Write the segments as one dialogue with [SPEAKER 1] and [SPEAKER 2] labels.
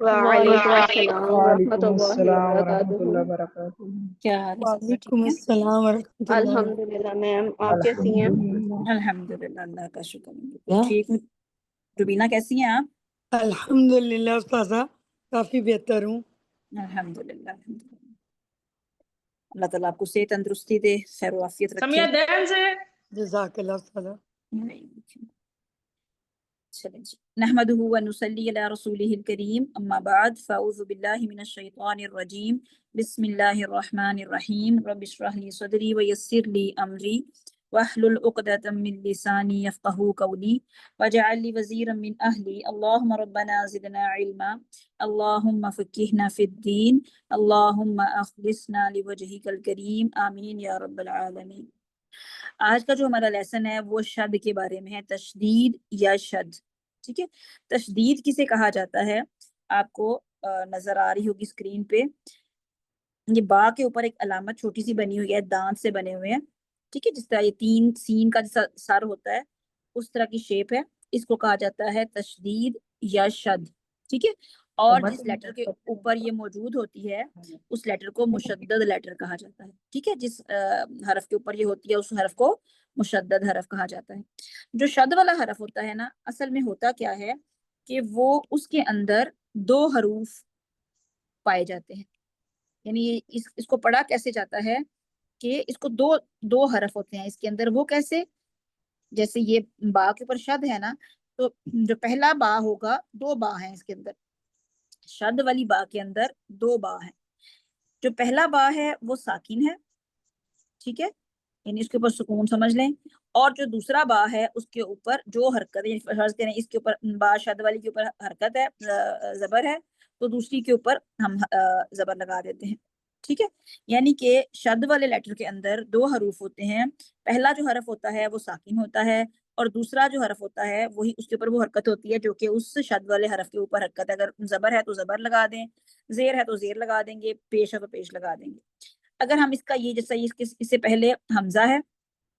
[SPEAKER 1] وعلیکم السلام ورحمۃ
[SPEAKER 2] وعلیکم
[SPEAKER 1] اللہ
[SPEAKER 2] السلام
[SPEAKER 1] وبرکاتہ۔
[SPEAKER 2] ورحمۃ اللہ وبرکاتہ۔
[SPEAKER 3] کیا حال ہے؟ سب
[SPEAKER 4] وعلیکم
[SPEAKER 3] ٹھیک ہے؟
[SPEAKER 4] السلام ورحمۃ اللہ۔
[SPEAKER 1] الحمدللہ میم، آپ کیسی ہیں؟
[SPEAKER 2] الحمدللہ۔
[SPEAKER 3] الحمدللہ، اللہ کا شکر ہے، بالکل ٹھیک ہوں۔ روبینہ کیسی ہیں آپ؟
[SPEAKER 4] الحمدللہ استاذہ، کافی بہتر ہوں۔
[SPEAKER 3] الحمدللہ الحمدللہ، اللہ تعالیٰ آپ کو صحت تندرستی دے، خیر و عافیت رکھے۔
[SPEAKER 1] سمیہ دین سے
[SPEAKER 4] جزاک اللہ استاذہ۔
[SPEAKER 3] چلیں جی، نحمدہ ونصلی علی رسولہ الکریم، اما بعد فاعوذ باللہ من الشیطان الرجیم، بسم اللہ الرحمن الرحیم، رب اشرح لی صدری ویسر لی امری واحلل عقدۃ من لسانی یفقہوا قولی واجعل لی وزیرا من اہلی، اللہم ربنا زدنا علما، اللہم فقہنا فی الدین، اللہم اخلصنا لوجہک الکریم، آمین یا رب العالمین۔ آج کا جو ہمارا لیسن ہے وہ شد کے بارے میں ہے، تشدید یا شد۔ ٹھیک ہے، تشدید کسے کہا جاتا ہے؟ آپ کو نظر آ رہی ہوگی اسکرین پہ، یہ با کے اوپر ایک علامت چھوٹی سی بنی ہوئی ہے، دانت سے بنے ہوئے ہیں۔ ٹھیک ہے، جس طرح یہ تین سین کا جیسا سر ہوتا ہے اس طرح کی شیپ ہے، اس کو کہا جاتا ہے تشدید یا شد۔ ٹھیک ہے، اور جس لیٹر کے اوپر یہ موجود ہوتی ہے اس لیٹر کو مشدد لیٹر کہا جاتا ہے۔ ٹھیک ہے، جس حرف کے اوپر یہ ہوتی ہے اس حرف کو مشدد حرف کہا جاتا ہے۔ جو شد والا حرف ہوتا ہے نا، اصل میں ہوتا کیا ہے کہ وہ اس کے اندر دو حروف پائے جاتے ہیں، یعنی اس کو پڑھا کیسے جاتا ہے کہ اس کو دو حرف ہوتے ہیں اس کے اندر۔ وہ کیسے؟ جیسے یہ با کے اوپر شد ہے نا، تو جو پہلا با ہوگا، دو با ہیں اس کے اندر، شد والی با کے اندر دو با ہیں۔ جو پہلا با ہے وہ ساکن ہے، ٹھیک ہے، یعنی اس کے اوپر سکون سمجھ لیں، اور جو دوسرا با ہے اس کے اوپر جو حرکت ہے، فرض کریں اس کے اوپر با شد والی کے اوپر حرکت ہے، زبر ہے، تو دوسری کے اوپر ہم زبر لگا دیتے ہیں۔ ٹھیک ہے، یعنی کہ شد والے لیٹر کے اندر دو حروف ہوتے ہیں، پہلا جو حرف ہوتا ہے وہ ساکن ہوتا ہے، اور دوسرا جو حرف ہوتا ہے وہی اس کے اوپر وہ حرکت ہوتی ہے جو کہ اس شد والے حرف کے اوپر حرکت ہے۔ اگر زبر ہے تو زبر لگا دیں، زیر ہے تو زیر لگا دیں گے، پیش ہے تو پیش لگا دیں گے۔ اگر ہم اس کا یہ جیسا اس سے پہلے حمزہ ہے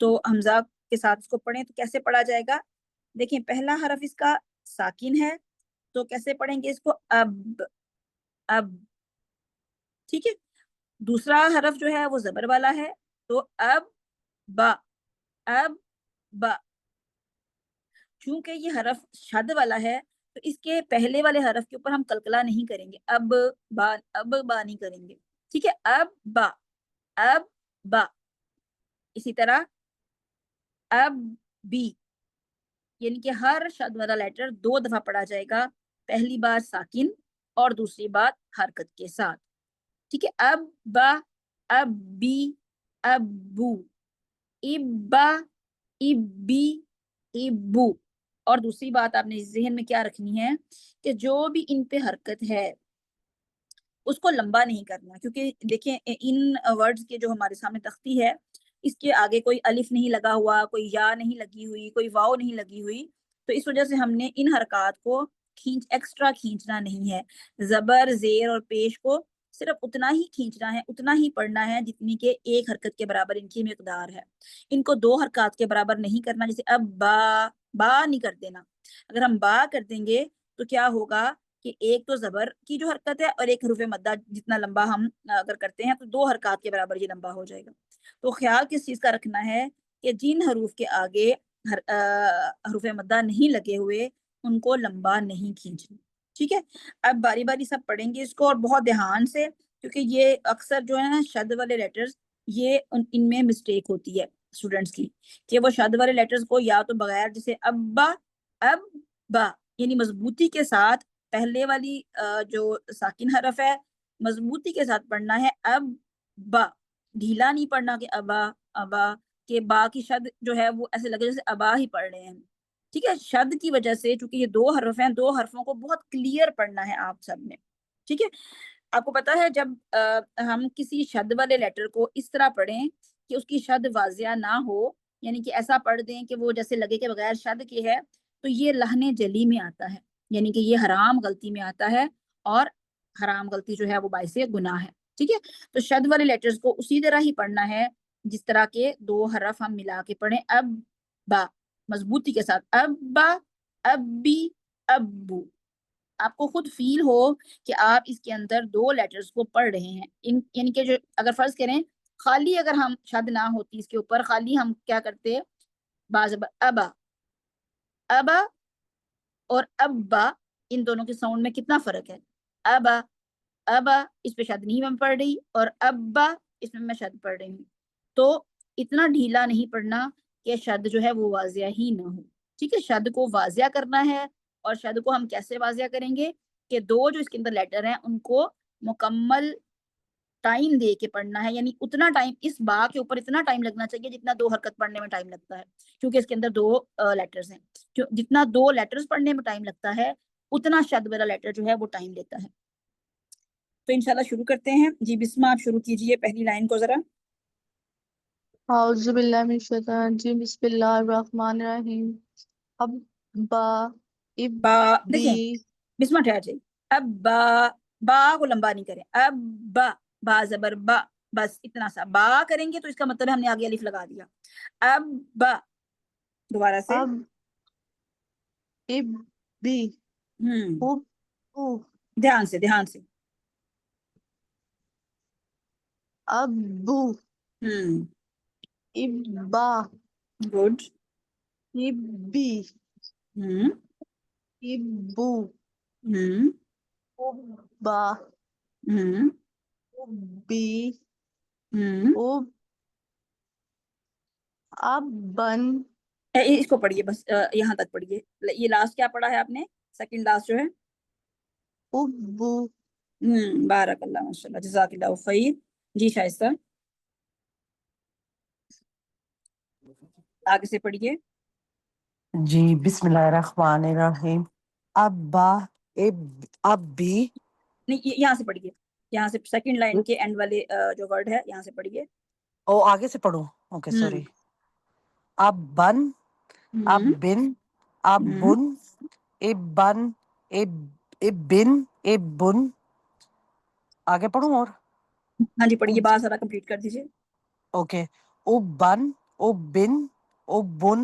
[SPEAKER 3] تو حمزہ کے ساتھ اس کو پڑھیں تو کیسے پڑھا جائے گا؟ دیکھیں، پہلا حرف اس کا ساکن ہے تو کیسے پڑھیں گے اس کو؟ اب۔ ٹھیک ہے، دوسرا حرف جو ہے وہ زبر والا ہے تو اب با، اب با۔ چونکہ یہ حرف شد والا ہے تو اس کے پہلے والے حرف کے اوپر ہم قلقلہ نہیں کریں گے، اب با نہیں کریں گے۔ ٹھیک ہے، اب با۔ اسی طرح اب بی، یعنی کہ ہر شد والا لیٹر دو دفعہ پڑھا جائے گا، پہلی بار ساکن اور دوسری بار حرکت کے ساتھ۔ ٹھیک ہے، اب با، اب بی، اب بو، ابا، ابی، ابو۔ اور دوسری بات آپ نے ذہن میں کیا رکھنی ہے کہ جو بھی ان پہ حرکت ہے اس کو لمبا نہیں کرنا، کیونکہ دیکھیں ان ورڈز کے جو ہمارے سامنے تختی ہے اس کے آگے کوئی الف نہیں لگا ہوا، کوئی یا نہیں لگی ہوئی، کوئی واو نہیں لگی ہوئی، تو اس وجہ سے ہم نے ان حرکات کو ایکسٹرا کھینچنا نہیں ہے۔ زبر، زیر اور پیش کو صرف اتنا ہی کھینچنا ہے، اتنا ہی پڑھنا ہے جتنی کہ ایک حرکت کے برابر ان کی مقدار ہے۔ ان کو دو حرکات کے برابر نہیں کرنا، جیسے اب با نہیں کر دینا۔ اگر ہم با کر دیں گے تو کیا ہوگا کہ ایک تو زبر کی جو حرکت ہے اور ایک حروف مدہ جتنا لمبا ہم اگر کرتے ہیں تو دو حرکات کے برابر یہ لمبا ہو جائے گا۔ تو خیال کس چیز کا رکھنا ہے کہ جن حروف کے آگے حروف مدہ نہیں لگے ہوئے ان کو لمبا نہیں کھینچنا۔ ٹھیک ہے، اب باری باری سب پڑھیں گے اس کو اور بہت دھیان سے، کیونکہ یہ اکثر جو ہے نا شد والے لیٹرز یہ ان میں مسٹیک ہوتی ہے اسٹوڈنٹس کی، کہ وہ شد والے لیٹرز کو یا تو بغیر جیسے اب با یعنی مضبوطی کے ساتھ پہلے والی جو ساکن حرف ہے مضبوطی کے ساتھ پڑھنا ہے، اب با، ڈھیلا نہیں پڑھنا کہ ابا کہ با کی شد جو ہے وہ ایسے لگے جیسے ابا ہی پڑھ رہے ہیں۔ ٹھیک ہے، شد کی وجہ سے چونکہ یہ دو حرف ہیں، دو حرفوں کو بہت کلیئر پڑھنا ہے آپ سب نے۔ ٹھیک ہے، آپ کو پتا ہے جب ہم کسی شد والے لیٹر کو اس طرح پڑھیں کہ اس کی شد واضح نہ ہو، یعنی کہ ایسا پڑھ دیں کہ وہ جیسے لگے کہ بغیر شد کے ہے، تو یہ لہن جلی میں آتا ہے، یعنی کہ یہ حرام غلطی میں آتا ہے، اور حرام غلطی جو ہے وہ باعث گناہ ہے۔ ٹھیک ہے، تو شد والے لیٹرز کو اسی طرح ہی پڑھنا ہے جس طرح کے دو حرف ہم ملا کے پڑھیں، اب با، مضبوطی کے ساتھ اب با، ابی ابو. آپ کو خود فیل ہو کہ آپ اس کے اندر دو لیٹرز کو پڑھ رہے ہیں. یعنی کہ جو اگر فرض کریں خالی اگر ہم شد نہ ہوتی اس کے اوپر، خالی ہم کیا کرتے باز ابا ابا اور ابا، ان دونوں کے ساؤنڈ میں کتنا فرق ہے. ابا ابا اس پہ شد نہیں میں پڑھ رہی، اور ابا اس میں شد پڑھ رہی ہوں. تو اتنا ڈھیلا نہیں پڑھنا کہ شد جو ہے وہ واضح ہی نہ ہو. ٹھیک ہے، شد کو واضح کرنا ہے. اور شد کو ہم کیسے واضح کریں گے کہ دو جو اس کے اندر لیٹر ہیں ان کو مکمل ٹائم دے کے پڑھنا ہے. یعنی اتنا ٹائم اس با کے اوپر اتنا ٹائم لگنا چاہیے جتنا دو حرکت پڑھنے میں ٹائم لگتا ہے، کیونکہ اس کے اندر دو لیٹرز ہیں. جتنا دو لیٹرز پڑھنے میں ٹائم لگتا ہے اتنا شد والا لیٹر جو ہے وہ ٹائم لیتا ہے. تو انشاءاللہ شروع کرتے ہیں. جی بسمہ آپ شروع کیجئے پہلی لائن کو ذرا.
[SPEAKER 1] اعوذ باللہ من الشیطان الرجیم بسم اللہ الرحمن الرحیم. اب با اب
[SPEAKER 3] با
[SPEAKER 1] بی
[SPEAKER 3] دیکھیں بسمہ ٹھہر جائے. اب با کو لمبا نہیں کریں. اب با زبر با، بس اتنا سا. با کریں گے تو اس کا مطلب ہم نے آگے الف لگا دیا. اب با دوبارہ سے.
[SPEAKER 1] اب اب بی اب او
[SPEAKER 3] دھیان سے دھیان سے.
[SPEAKER 1] ابو ابا
[SPEAKER 3] گڈ.
[SPEAKER 1] ابی ابو ابا ابی اب ابن.
[SPEAKER 3] اس کو پڑھیے بس، یہاں تک پڑھیے. یہ لاسٹ کیا پڑھا ہے آپ نے؟ سیکنڈ لاسٹ جو ہے.
[SPEAKER 1] ابو.
[SPEAKER 3] بارک اللہ ماشاء اللہ جزاک اللہ خیر. جی شائستہ آگے سے پڑھیے.
[SPEAKER 2] جی بسم اللہ الرحمن الرحیم. ابا اب بھی.
[SPEAKER 3] نہیں یہاں سے پڑھیے، یہاں سے سیکنڈ لائن کے اینڈ والے جو ورڈ ہے یہاں سے پڑھیے.
[SPEAKER 2] او آگے سے پڑھوں؟ Okay sorry. اب بن اب بن اب بن اب بن اب بن اب بن. آگے پڑھوں اور؟
[SPEAKER 3] ہاں جی پڑھیے، بات سارا کمپلیٹ کر دیجیے.
[SPEAKER 2] اوکے. اب بن اب بن اب بن.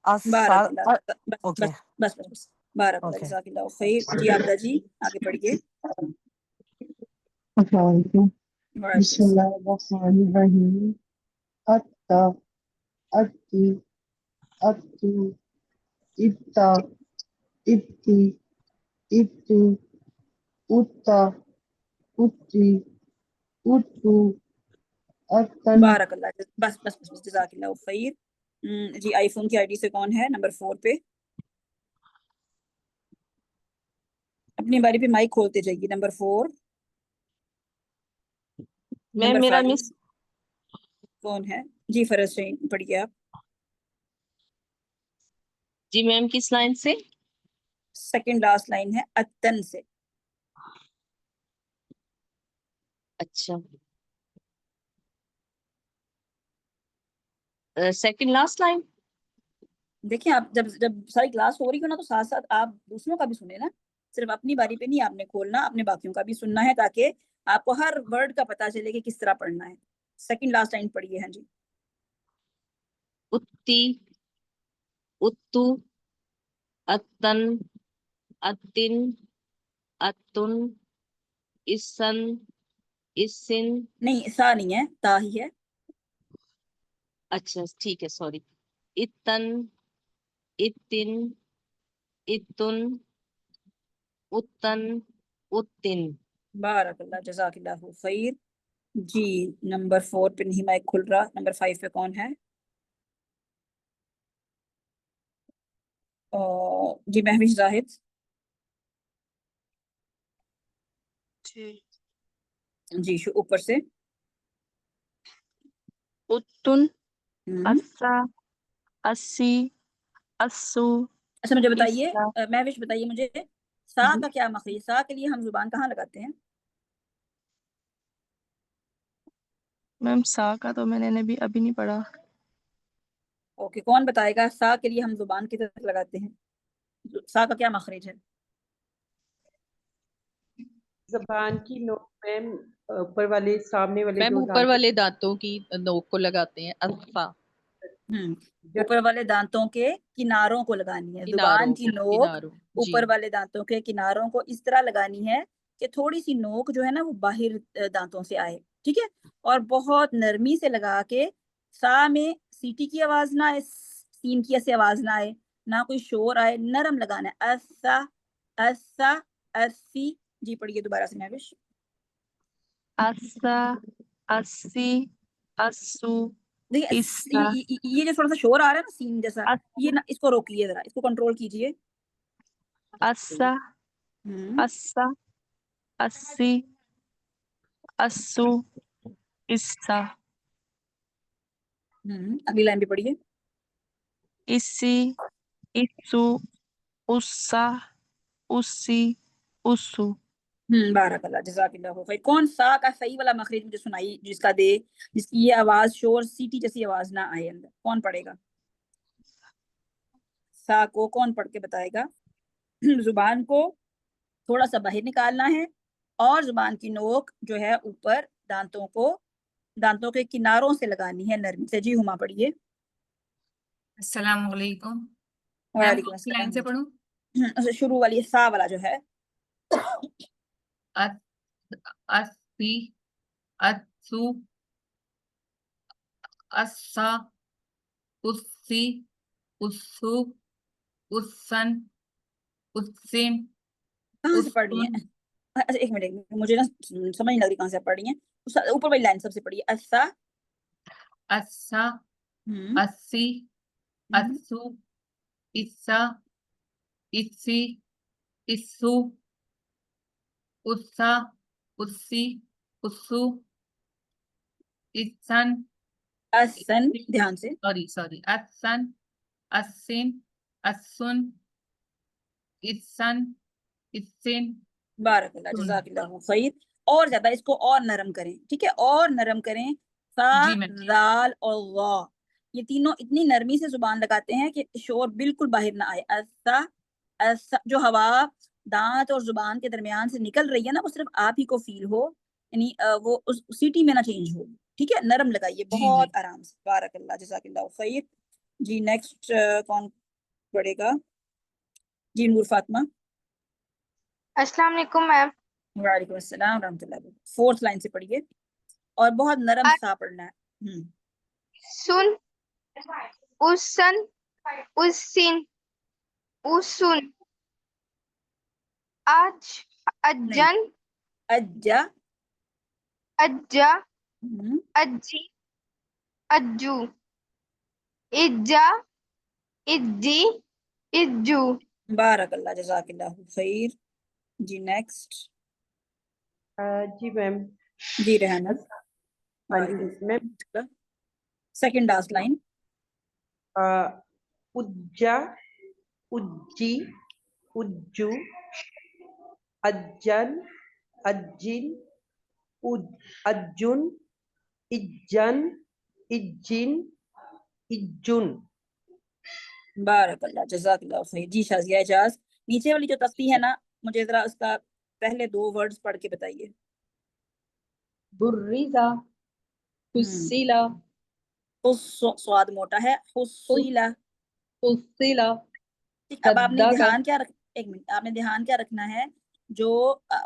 [SPEAKER 3] بارک اللہ. بس
[SPEAKER 2] اوکے
[SPEAKER 3] بس بس بس بس. بارک اللہ
[SPEAKER 2] اوکے.
[SPEAKER 3] جزاک اللہ خیر. جی عابدہ جی آگے پڑھیے.
[SPEAKER 5] السلام علیکم.
[SPEAKER 3] وعلیکم
[SPEAKER 5] بسم اللہ الرحمن الرحیم. اتا اتی اتو اتا اتی اتو اتا اتی اتو اتن.
[SPEAKER 3] بارک اللہ. بس بس بس بس جزاک اللہ خیر. جی آئی فون کی آئی ڈی سے کون ہے نمبر 4 پہ؟ اپنی باری پہ مائک کھولتے جائیے. نمبر 4.
[SPEAKER 1] میم
[SPEAKER 3] نمبر
[SPEAKER 1] میرا
[SPEAKER 3] 5
[SPEAKER 1] مس
[SPEAKER 3] کون ہے؟ جی فرض شاہین پڑھیے آپ.
[SPEAKER 1] جی میم کس لائن سے؟
[SPEAKER 3] سیکنڈ لاسٹ لائن ہے اتن سے.
[SPEAKER 1] اچھا سیکنڈ لاسٹ لائن.
[SPEAKER 3] دیکھیں آپ جب ساری کلاس ہو رہی ہو نا تو ساتھ ساتھ آپ دوسروں کا بھی سنیں نا. صرف اپنی باری پہ نہیں آپ نے کھولنا، اپنے باقیوں کا بھی سننا ہے تاکہ آپ کو ہر ورڈ کا پتہ چلے کہ کس طرح پڑھنا ہے. سیکنڈ لاسٹ لائن پڑھیے. ہاں جی.
[SPEAKER 1] اتی اتو اتن اتن اتن اسن اسن.
[SPEAKER 3] نہیں سا نہیں ہے، تا ہی ہے.
[SPEAKER 1] اچھا ٹھیک ہے سوری. اتن اتن اتن اتن اتن.
[SPEAKER 3] بارک اللہ جزاک اللہ خیر. جی نمبر 4 پہ نہیں مائک کھل رہا. نمبر 5 پہ کون ہے؟ جی مہوش زاہد. جی اوپر سے.
[SPEAKER 6] اتن
[SPEAKER 3] ہم،
[SPEAKER 6] اسا اسی اسو
[SPEAKER 3] اچھا مجھے بتائیے
[SPEAKER 6] اسا.
[SPEAKER 3] مہوش بتائیے مجھے سا کا کیا مخرج؟ سا کے لیے ہم زبان کہاں لگاتے ہیں؟
[SPEAKER 6] میم سا کا تو میں نے ابھی نہیں پڑھا.
[SPEAKER 3] اوکے کون بتائے گا سا کے لیے ہم زبان کی طرف لگاتے ہیں؟ سا کا کیا مخرج ہے؟
[SPEAKER 7] زبان کی نوک میم اوپر والے سامنے والے
[SPEAKER 6] میم
[SPEAKER 7] جو
[SPEAKER 6] اوپر والے دانتوں کی نوک کو لگاتے ہیں. الفا.
[SPEAKER 3] اوپر والے دانتوں کے کناروں کو لگانی ہے. زبان کی نوک اوپر والے دانتوں کے کناروں کو اس طرح لگانی ہے کہ تھوڑی سی نوک جو ہے نا وہ باہر دانتوں سے آئے. ٹھیک ہے, اور بہت نرمی سے لگا کے سا میں سیٹی کی آواز نہ آئے, سین کی ایسے آواز نہ آئے, نہ کوئی شور آئے, نرم لگانا ہے. اسا اسا اسی. جی پڑھیے دوبارہ سے مہوش.
[SPEAKER 6] اسا اسی اسو
[SPEAKER 3] دیکھیے
[SPEAKER 6] اسا
[SPEAKER 3] یہ جو تھوڑا سا شور آ رہا ہے نا سین جیسا, یہ نا اس کو روکیے ذرا, اس کو کنٹرول کیجئے.
[SPEAKER 6] اسا اسا اسی اسو اسا
[SPEAKER 3] اگلی لائن بھی پڑھیے.
[SPEAKER 6] اسی اسو اسا اسی اسو.
[SPEAKER 3] بارک اللہ, جزاک اللہ خیر. کون سا کا صحیح والا مخرج مجھے سنائی, جس کا دے, جس کی یہ آواز شور سیٹی جیسی آواز نہ آئے اندر. کون پڑھے گا سا کو؟ کون پڑھ کے بتائے گا؟ زبان کو تھوڑا سا باہر نکالنا ہے اور زبان کی نوک جو ہے اوپر دانتوں کے کناروں سے لگانی ہے نرمی سے. جی ہما پڑھیے.
[SPEAKER 8] السلام علیکم.
[SPEAKER 3] وعلیکم
[SPEAKER 8] کون سی لائن سے
[SPEAKER 3] السلام.
[SPEAKER 8] پڑھوں؟
[SPEAKER 3] شروع والی سا والا جو ہے.
[SPEAKER 8] اسی اسو اسا اسی اسو اسن اسم
[SPEAKER 3] کہاں سے پڑھ رہی ہیں؟ اچھا ایک منٹ, مجھے نا سمجھ نہیں لگ رہی کہاں سے پڑھ رہی ہیں. اوپر والی لائن سب سے پڑھیے. اسا
[SPEAKER 8] اسا اسی اسو اسا اسی اسو اسا اسی اسو اسن
[SPEAKER 3] اسن, دھیان سے.
[SPEAKER 8] سوری اسن اسن اسن اسن اسن.
[SPEAKER 3] بارک اللہ, جزاک اللہ خیر. اور زیادہ اس کو اور نرم کریں. ٹھیک ہے, اور نرم کریں. سا
[SPEAKER 8] جی میم.
[SPEAKER 3] زال اور غا, یہ تینوں اتنی نرمی سے زبان لگاتے ہیں کہ شور بالکل باہر نہ آئے. اسا ایسا, جو ہوا دانت اور زبان کے درمیان سے نکل رہی ہے نا, وہ صرف آپ ہی کو فیل ہو, یعنی وہ اس سیٹی میں نہ چینج ہو. ٹھیک ہے, نرم لگائیے بہت آرام سے. بارک اللہ, جزاک اللہ خیر. جی نیکسٹ کون پڑھے گا؟ جی نور فاطمہ.
[SPEAKER 9] السلام علیکم میم.
[SPEAKER 3] وعلیکم السلام ورحمۃ اللہ. 4th لائن سے پڑھیے اور بہت نرم سا پڑھنا ہے.
[SPEAKER 9] سن اسن اسن اسن اج اجن
[SPEAKER 3] اجا
[SPEAKER 9] اجا اجی اجو اجا اجی اجو.
[SPEAKER 3] بارک اللہ, جزاک اللہ خیر. جی نیکسٹ.
[SPEAKER 7] جی میم.
[SPEAKER 3] جی رحمت.
[SPEAKER 7] ہاں جی میم.
[SPEAKER 3] Second last line.
[SPEAKER 7] اجا اجی اجو اجن اجن اجن اجن اجن اجن.
[SPEAKER 3] بارک اللہ, جزاک اللہ خیر. جی شازیہ اعجاز, نیچے والی جو تختی ہے نا, مجھے ذرا اس کا پہلے 2 ورڈز پڑھ کے بتائیے.
[SPEAKER 1] برزا حسیلا
[SPEAKER 3] سواد موٹا ہے. حسیلا.
[SPEAKER 1] حسیلا
[SPEAKER 3] اب آپ نے
[SPEAKER 1] صدقہ.
[SPEAKER 3] دھیان کیا ایک منٹ, آپ نے دھیان کیا رکھنا ہے؟ جو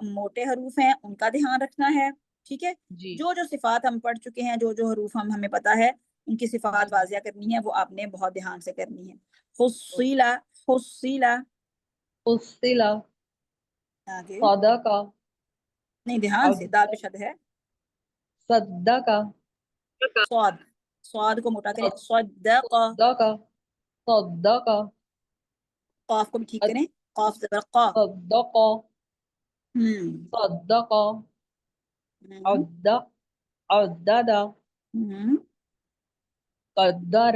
[SPEAKER 3] موٹے حروف ہیں ان کا دھیان رکھنا ہے. ٹھیک ہے, جو صفات ہم پڑھ چکے ہیں, جو حروف ہمیں پتا ہے, ان کی صفات واضح کرنی ہے, وہ آپ نے بہت دھیان سے کرنی ہے. حسیلا حسیلا.
[SPEAKER 1] حسیلا
[SPEAKER 3] آگے
[SPEAKER 1] صدقہ.
[SPEAKER 3] نہیں, دھیان سے, دال پہ شد ہے.
[SPEAKER 1] صدقہ
[SPEAKER 3] سواد کو موٹا کریں. صدقہ.
[SPEAKER 1] صدقہ صدقہ
[SPEAKER 3] قاف کو بھی ٹھیک کریں. قاف زبر قا.
[SPEAKER 1] صدقہ صدقہ عد عدد قدر.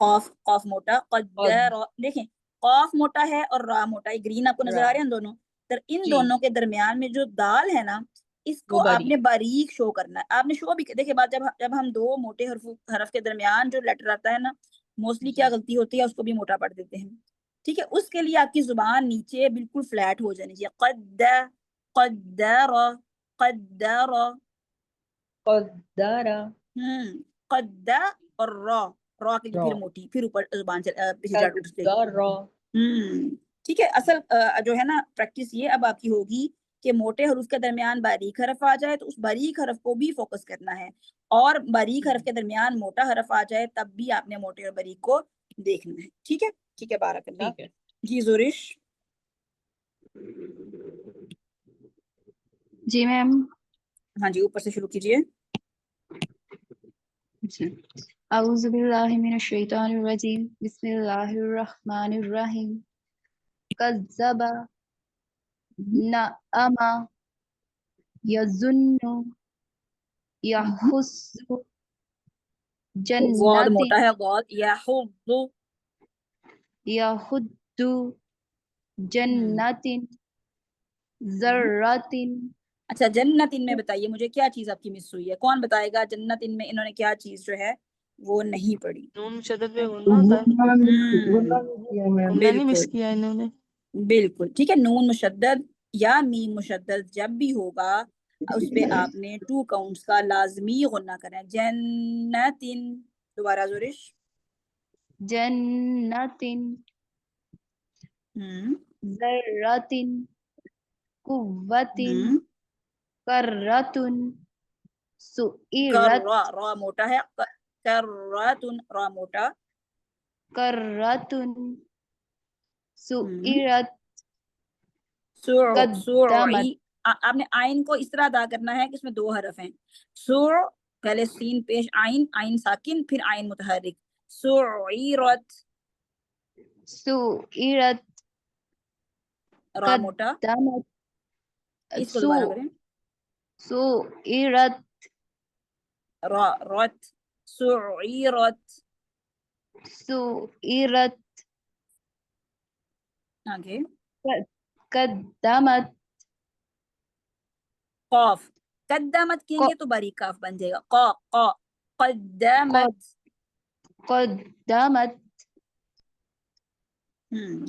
[SPEAKER 3] قاف موٹا. قدر. دیکھیں قاف موٹا ہے اور را موٹا ہے. گرین آپ کو نظر آ رہے ہیں دونوں. ان دونوں کے درمیان میں جو دال ہے نا, اس کو آپ نے باریک شو کرنا ہے. آپ نے شو بھی دیکھیں بات, جب ہم 2 موٹے حرف کے درمیان جو لیٹر آتا ہے نا, موسٹلی کیا غلطی ہوتی ہے, اس کو بھی موٹا پڑھ دیتے ہیں. ٹھیک ہے, اس کے لیے آپ کی زبان نیچے بالکل فلیٹ ہو جانی چاہیے. قدر قدر
[SPEAKER 1] قدر
[SPEAKER 3] قد اور را. را کے لیے پھر
[SPEAKER 5] را
[SPEAKER 3] موٹی، پھر اوپر زبان پیچھے جڑ اٹھ جائے گی.
[SPEAKER 5] را
[SPEAKER 3] ٹھیک ہے. اصل جو ہے نا پریکٹس یہ اب آپ کی ہوگی کہ موٹے حروف کے درمیان باریک حرف آ جائے تو اس باریک حرف کو بھی فوکس کرنا ہے، اور باریک حرف کے درمیان موٹا حرف آ جائے تب بھی آپ نے موٹے اور باریک کو دیکھنا ہے. ٹھیک ہے. ٹھیک ہے. بارک اللہ. جی زورش.
[SPEAKER 6] جی میم.
[SPEAKER 3] ہاں جی اوپر سے شروع کیجیے.
[SPEAKER 6] اعوذ باللہ من الشیطان الرجیم بسم اللہ الرحمن الرحیم. کذب نعما یظن یحس
[SPEAKER 3] غاد
[SPEAKER 6] جنت
[SPEAKER 3] موٹا ہے. غاد یحض.
[SPEAKER 6] یحد جنت ذرات.
[SPEAKER 3] اچھا جنت ان میں بتائیے مجھے کیا چیز آپ کی مس ہوئی ہے؟ کون بتائے گا جنت ان میں انہوں نے کیا چیز جو ہے وہ نہیں پڑھی؟
[SPEAKER 6] نون مشدد پہ غنہ ہوتا ہے.
[SPEAKER 5] غنہ کیا میم.
[SPEAKER 6] غنہ نہیں مس
[SPEAKER 3] بالکل
[SPEAKER 6] کیا انہوں نے.
[SPEAKER 3] بالکل ٹھیک ہے. نون مشدد یا میم مشدد جب بھی ہوگا اس پہ آپ نے 2 کاؤنٹس کا لازمی غنہ کرنا ہے. جنتن. دوبارہ زورش.
[SPEAKER 6] جنت ذرات قوت کرۃ سئرت
[SPEAKER 3] را موٹا ہے. کراتن را موٹا.
[SPEAKER 6] کرۃ سئرت قدمت.
[SPEAKER 3] سوعی. آپ نے آئین کو اس طرح ادا کرنا ہے کہ اس میں 2 حرف ہیں. سوع پہلے سین پیش آئین، آئین ساکن، پھر آئین متحرک. سعیرت.
[SPEAKER 6] سئرت
[SPEAKER 3] را موٹا.
[SPEAKER 6] قدمت.
[SPEAKER 3] اس کو دوبارہ کریں.
[SPEAKER 6] سئرت
[SPEAKER 3] را رت. سعیرت.
[SPEAKER 6] سئرت
[SPEAKER 3] آگے.
[SPEAKER 6] قدمت.
[SPEAKER 3] قاف. قدمت کہیں گے تو باریک کاف بن جائے گا. قا قا. قدمت.
[SPEAKER 6] قدمت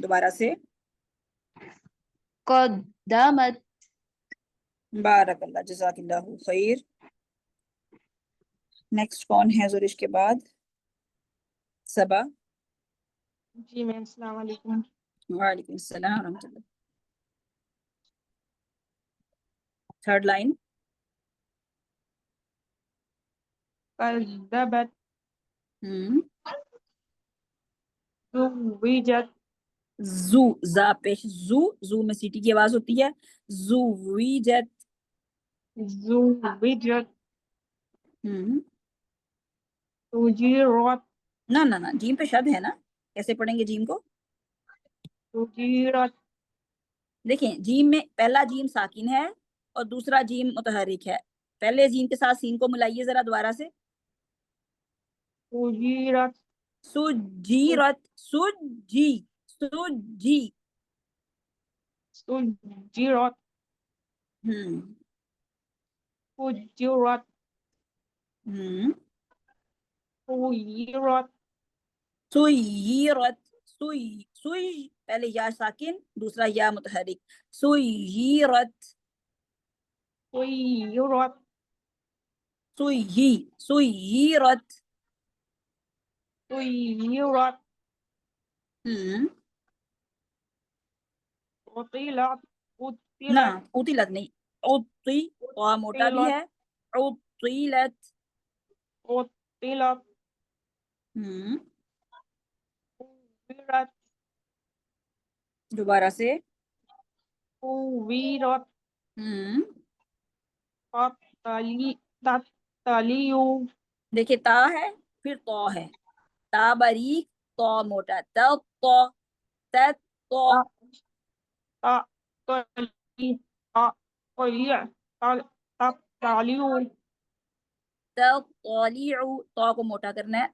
[SPEAKER 3] دوبارہ سے.
[SPEAKER 6] قدمت.
[SPEAKER 3] بارک اللہ. جزاک اللہ خیر. نیکسٹ کون ہے زورش کے بعد؟ صبا.
[SPEAKER 6] جی میم السلام علیکم.
[SPEAKER 3] وعلیکم السلام ورحمۃ اللہ. 3rd line.
[SPEAKER 6] کذبت زوجت.
[SPEAKER 3] زو زا پیش زو. زو میں سیٹی کی آواز ہوتی ہے. زوجت.
[SPEAKER 6] زوجت سجیرت.
[SPEAKER 3] نہ نہ نہ جیم پہ شد ہے نا، کیسے پڑھیں گے جیم کو؟
[SPEAKER 6] سجیرت.
[SPEAKER 3] دیکھیں جیم میں پہلا جیم ساکن ہے اور دوسرا جیم متحرک ہے. پہلے جیم کے ساتھ سین کو ملائیے ذرا دوبارہ سے.
[SPEAKER 6] سجیرت.
[SPEAKER 3] سجیرت. سجی. سجی.
[SPEAKER 6] سجیرت. فجرت. سیرت.
[SPEAKER 3] سیرت. سوئی پہلے یا ساکن دوسرا یا متحرک. سیرت.
[SPEAKER 6] سیرت.
[SPEAKER 3] سیرت.
[SPEAKER 6] سیرت. قتلت.
[SPEAKER 3] نہ
[SPEAKER 6] قتلت.
[SPEAKER 3] قتلت نہیں. عطی طا موٹا بھی ہے. عطیلت.
[SPEAKER 6] قتلت. قویرت.
[SPEAKER 3] دوبارہ سے.
[SPEAKER 6] قویرت. تتلیو.
[SPEAKER 3] دیکھیں تا ہے پھر تو ہے. تا باریک تو موٹا. تو تو کو موٹا کرنا ہے.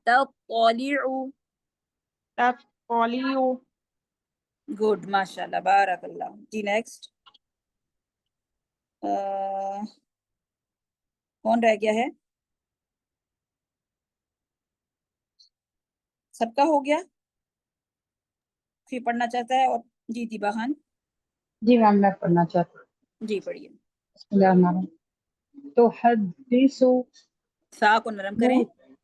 [SPEAKER 3] گڈ ماشاء اللہ بارک اللہ. جی نیکسٹ کون رہ گیا ہے؟ سب کا ہو گیا؟ کوئی پڑھنا چاہتا ہے؟ اور جی طیبہ خان.
[SPEAKER 5] جی میم میں پڑھنا چاہتی ہوں.
[SPEAKER 3] جی پڑھیے.
[SPEAKER 5] بسم اللہ الرحمن الرحیم. تو حدیث
[SPEAKER 3] سا کو نرم کریں.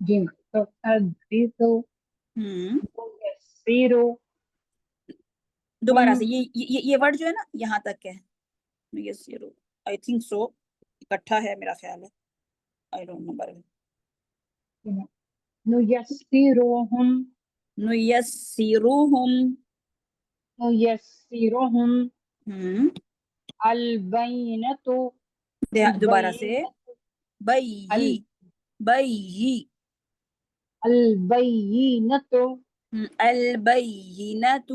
[SPEAKER 5] جیم تحدث يسير
[SPEAKER 3] دوبارہ
[SPEAKER 5] ہم
[SPEAKER 3] سے یہ ورڈ جو ہے نا یہاں تک ہے یسیرو آئی تھنک سو اکٹھا ہے میرا خیال ہے آئی ڈونٹ نو
[SPEAKER 5] نيسرهم
[SPEAKER 3] نیسیروہم
[SPEAKER 5] نيسرهم
[SPEAKER 3] ہم
[SPEAKER 5] البينة
[SPEAKER 3] دوبارہ سے بئی بئی
[SPEAKER 5] البينة
[SPEAKER 3] البینۃ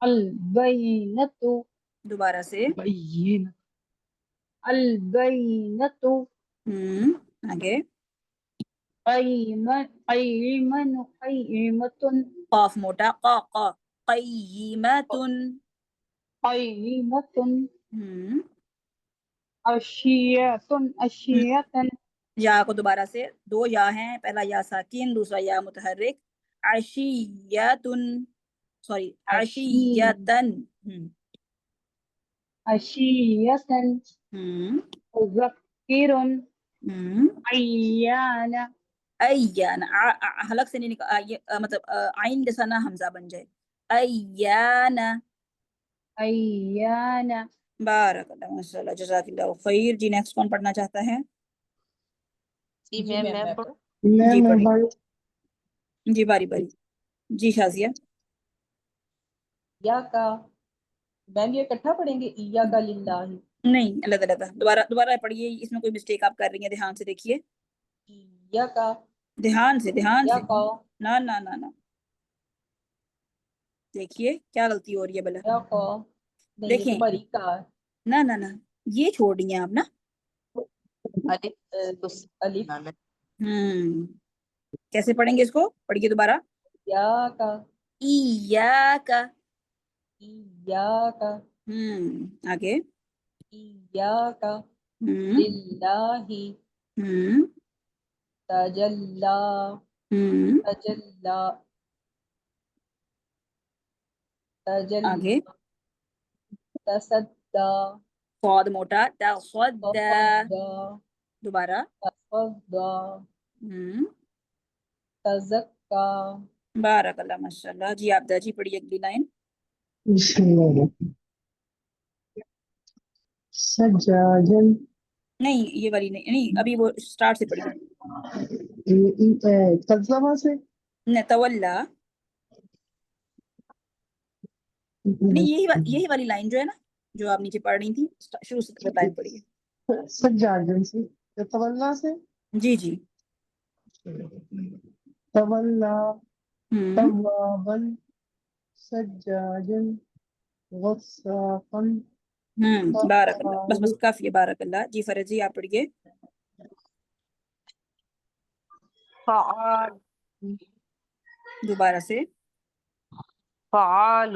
[SPEAKER 5] البينة
[SPEAKER 3] دوبارہ سے
[SPEAKER 5] البينة
[SPEAKER 3] آگے
[SPEAKER 5] قيمة
[SPEAKER 3] قاف موٹا قا قا قیمۃ
[SPEAKER 5] قيمة أشياء
[SPEAKER 3] یا کو دوبارہ سے دو یا ہیں پہلا یا ساکن دوسرا یا متحرک عشیۃ سوری عشیۃن
[SPEAKER 5] أشياء مذكر عيان
[SPEAKER 3] ایان حلق سے نہیں مطلب عین جیسا نہ حمزہ بن جائے ایان
[SPEAKER 5] عيان
[SPEAKER 3] بارک اللہ ماشاء اللہ جزاک اللہ خیر جی نیکسٹ کون پڑھنا چاہتا ہے
[SPEAKER 6] جی میم میں پڑھوں؟
[SPEAKER 3] جی پڑھیے جی باری باری جی شازیہ
[SPEAKER 10] یا کا میم یہ اکٹھا پڑھیں گے ایا کا للہ
[SPEAKER 3] نہیں اللہ تعالیٰ دوبارہ پڑھیے اس میں کوئی مسٹیک آپ کر رہی ہیں دھیان سے دیکھیے
[SPEAKER 10] یا کا
[SPEAKER 3] دھیان سے
[SPEAKER 10] یا کا
[SPEAKER 3] نہ نہ نہ نہ دیکھیے کیا غلطی ہو رہی ہے بلا
[SPEAKER 10] یا کا نہیں یہ
[SPEAKER 3] دیکھیں
[SPEAKER 10] تو بری کا ہے
[SPEAKER 3] نہ نہ نہ یہ چھوڑ رہی ہیں آپ نا
[SPEAKER 10] الف
[SPEAKER 3] کیسے پڑھیں گے اس کو پڑھیے دوبارہ
[SPEAKER 10] یا کا
[SPEAKER 3] ایاک آگے
[SPEAKER 10] یا کا للہ تجلا
[SPEAKER 3] آگے
[SPEAKER 10] تصدا
[SPEAKER 3] صاد موٹا تصدا دوبارہ
[SPEAKER 10] تزکا
[SPEAKER 3] بارک اللہ ماشاء اللہ جی آپ جی پڑھیے اگلی لائن
[SPEAKER 5] بسم اللہ سجاجن
[SPEAKER 3] نہیں یہ والی نہیں ابھی وہ سٹارٹ سے پڑھیے
[SPEAKER 5] ترجمہ سے
[SPEAKER 3] نہ تولا نہیں یہی والی لائن جو ہے نا جو آپ نیچے پڑھ رہی تھی شروع سے لائن پڑھیے
[SPEAKER 5] سجاجن سے تولا سے
[SPEAKER 3] جی جی
[SPEAKER 5] تولا توابن سجاجن غصافن
[SPEAKER 3] بارک اللہ بس کافی ہے بارک اللہ جی فرض جی آپ پڑھیے
[SPEAKER 6] فعال
[SPEAKER 3] دوبارہ سے
[SPEAKER 6] فعال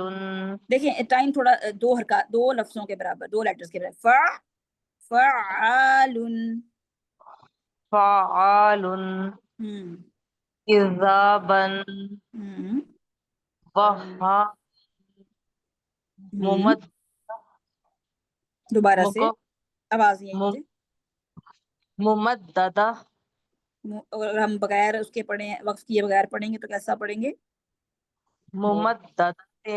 [SPEAKER 3] دیکھیں ٹائم تھوڑا دو لفظوں کے برابر دو لیٹرز کے برابر فعال
[SPEAKER 6] فعال اذابن وہا ممد
[SPEAKER 3] دوبارہ سے آواز نہیں آئی مجھے
[SPEAKER 6] ممددہ
[SPEAKER 3] اگر ہم بغیر اس کے پڑھیں وقف کیے بغیر پڑھیں گے تو کیسا پڑھیں گے
[SPEAKER 6] ممددۃ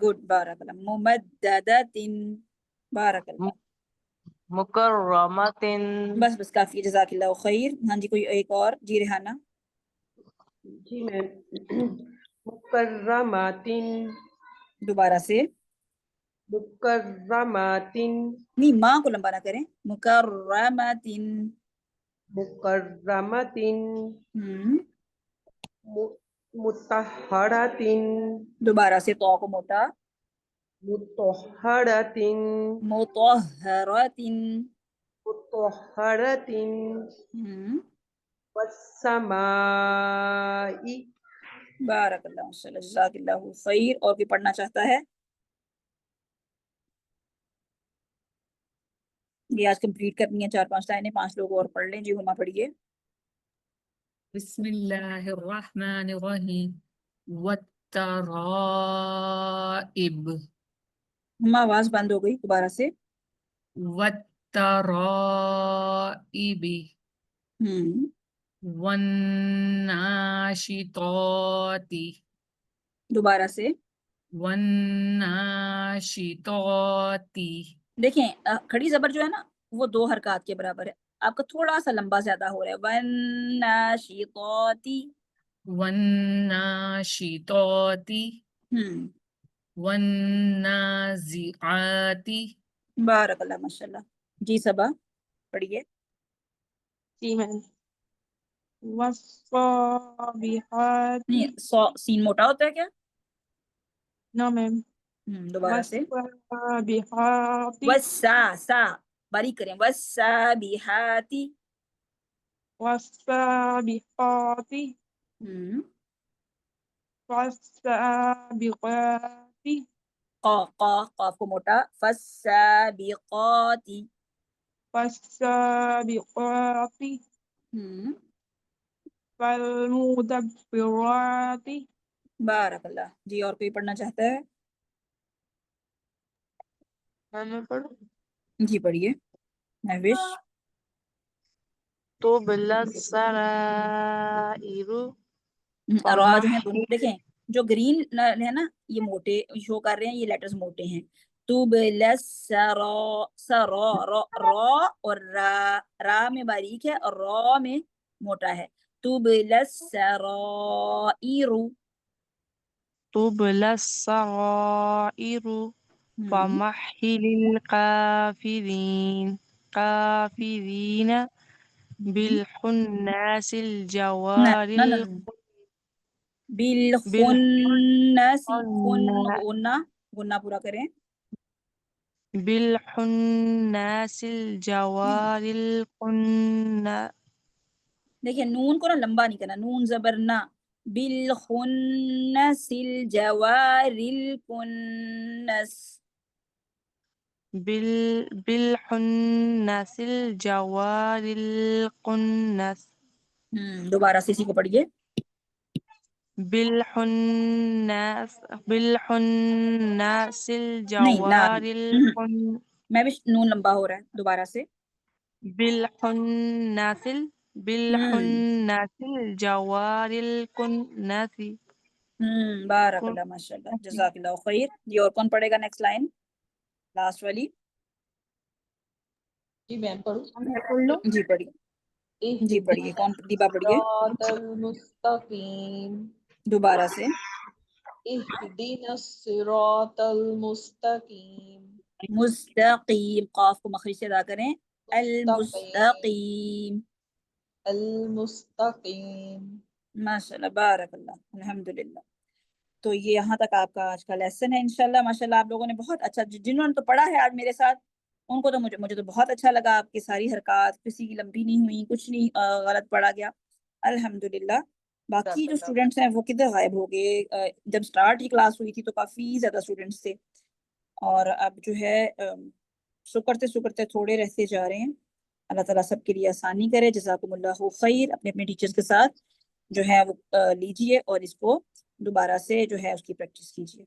[SPEAKER 3] گڈ بارک اللہ ممددۃ بارک اللہ
[SPEAKER 6] مکرمۃ
[SPEAKER 3] بس کافی جزاک اللہ خیر ہاں جی کوئی ایک اور جی ریحانہ
[SPEAKER 7] جی میم مکرمات
[SPEAKER 3] دوبارہ سے
[SPEAKER 7] مکرمات
[SPEAKER 3] نہیں ماں کو لمبا نہ کریں مکرمات
[SPEAKER 7] مکرمات مطہرات
[SPEAKER 3] دوبارہ سے تو کو موٹا
[SPEAKER 7] مطہرات
[SPEAKER 3] مطہرات
[SPEAKER 7] مطہرات والسماء
[SPEAKER 3] بارک اللہ ماشاء اللہ جزاک اللہ خیر اور بھی پڑھنا چاہتا ہے یہ آج کمپلیٹ کرنی ہے 4-5 لائنیں 5 لوگ اور پڑھ لیں جی ہما پڑھیے
[SPEAKER 8] بسم اللہ الرحمن الرحیم والترائب
[SPEAKER 3] ہما آواز بند ہو گئی دوبارہ سے
[SPEAKER 8] والترائب والناشطات
[SPEAKER 3] دوبارہ سے
[SPEAKER 8] والناشطات.
[SPEAKER 3] دیکھیں کھڑی زبر جو ہے نا وہ 2 حرکات کے برابر ہے، آپ کا تھوڑا سا لمبا زیادہ ہو رہا ہے، والناشطات
[SPEAKER 8] والناشطات والنازعات.
[SPEAKER 3] بارک اللہ ماشاء اللہ. جی صبا پڑھیے.
[SPEAKER 6] جی میم. والصابحات.
[SPEAKER 3] نہیں سین موٹا ہوتا ہے کیا؟
[SPEAKER 6] نو میم.
[SPEAKER 3] دوبارہ سے
[SPEAKER 6] والصابحات.
[SPEAKER 3] سا باریک کریں، والسابحات
[SPEAKER 6] والسابقات. والسابقات.
[SPEAKER 3] قاف کو موٹا، فالسابقات
[SPEAKER 6] والسابقات. والمدبرات.
[SPEAKER 3] بارک اللہ. جی اور کوئی پڑھنا چاہتا ہے؟
[SPEAKER 6] میں پڑھوں؟
[SPEAKER 3] جی پڑھیے. محوش.
[SPEAKER 6] تبلی السرائر
[SPEAKER 3] را جو ہیں دونوں دیکھیں، جو گرین ہے نا یہ موٹے شو کر رہے ہیں، یہ لیٹرز موٹے ہیں. تبلی سرا را اور را میں باریک ہے اور را میں موٹا ہے. تبلی السرائر
[SPEAKER 6] تبلی السرائر فمحل الكافرين بالحناس الجوار
[SPEAKER 3] بالخنس غنہ پورا کریں.
[SPEAKER 6] بالحناس الجوار القناس.
[SPEAKER 3] دیکھیں نون کو نا لمبا نہیں کرنا، نون زبر نہ. بالخنس الجوار الکنس.
[SPEAKER 6] بالحناس الجوار القناس.
[SPEAKER 3] دوبارہ سے اسی کو پڑھیے.
[SPEAKER 6] بالحناس
[SPEAKER 3] نہیں نہ
[SPEAKER 6] الجوار القناس.
[SPEAKER 3] میں بھی نون لمبا ہو رہا ہے. دوبارہ سے
[SPEAKER 6] بالحناس الجوار القناس.
[SPEAKER 3] بارک اللہ ماشاء اللہ جزاک اللہ خیر. جی اور کون پڑھے گا نیکسٹ لائن لاسٹ والی؟
[SPEAKER 10] جی میم پڑھوں؟
[SPEAKER 3] جی پڑھیے. جی پڑھیے. کون دیبا پڑھیے.
[SPEAKER 10] الصراط المستقیم.
[SPEAKER 3] دوبارہ سے
[SPEAKER 10] اهدنا الصراط المستقیم.
[SPEAKER 3] مستقیم قاف کو مخرج سے ادا کریں. المستقیم.
[SPEAKER 10] المستقیم.
[SPEAKER 3] ماشاء اللہ بارک اللہ الحمدللہ. تو یہ یہاں تک آپ کا آج کا لیسن ہے انشاءاللہ. ماشاءاللہ آپ لوگوں نے بہت اچھا، جنہوں نے تو پڑھا ہے آج میرے ساتھ ان کو تو مجھے تو بہت اچھا لگا. آپ کی ساری حرکات کسی کی لمبی نہیں ہوئی، کچھ نہیں غلط پڑھا گیا الحمدللہ. باقی جو اسٹوڈنٹس ہیں وہ کدھر غائب ہو گئے؟ جب سٹارٹ ہی کلاس ہوئی تھی تو کافی زیادہ اسٹوڈنٹس تھے اور اب جو ہے سکرتے تھوڑے رہتے جا رہے ہیں. اللہ تعالیٰ سب کے لیے آسانی کرے. جزاکم اللہ خیر. اپنے ٹیچرز کے ساتھ جو ہے وہ لیجئے اور اس کو دوبارہ سے جو ہے اس کی پریکٹس کیجئے.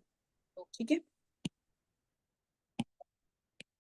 [SPEAKER 3] ٹھیک ہے.